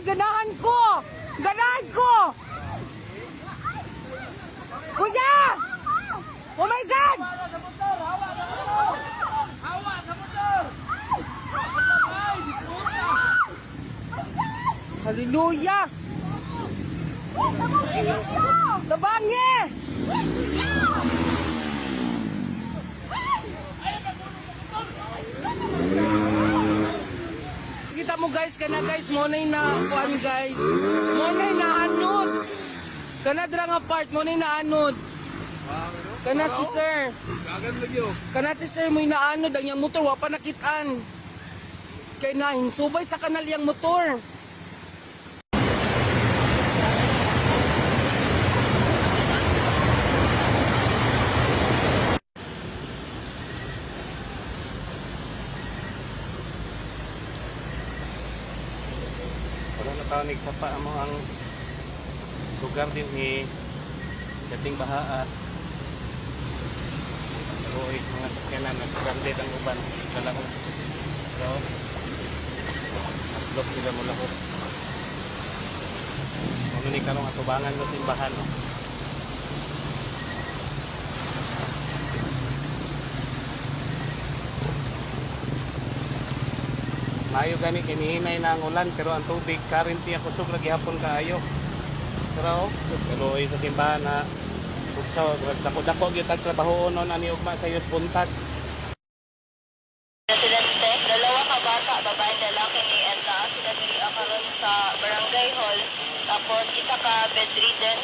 ganahan ko! Ganahan ko! Kuya! Oh my God! Hallelujah! Tabangi! Kita mo guys, kana guys, monay na kuan guys. Monay na anod. Kana dra nga part, monay na anod. Kana si sir. Kana si sir mo inaanod ang iyang motor wa pa nakitaan. Kay na hinsubay sa kanal yang motor. Para natanig sa pa mo ang lugar din ni dating bahaa. Pero mga sakyanan nag-stranded ang uban kalahos. So, natlog sila mo lahos. Ano ni karong atubangan mo simbahan, no? Mayo gani kinihinay na ang ulan pero ang tubig currently ako kusog lagi hapon kaayo. Pero sa timbahan na buksaw dako-dako gyud tag trabaho non ani ugma sa yus buntag. Presidente, dalawa ka bata, babae lalaki ni Edna, sila diri karon sa barangay hall. Tapos isa ka bedridden,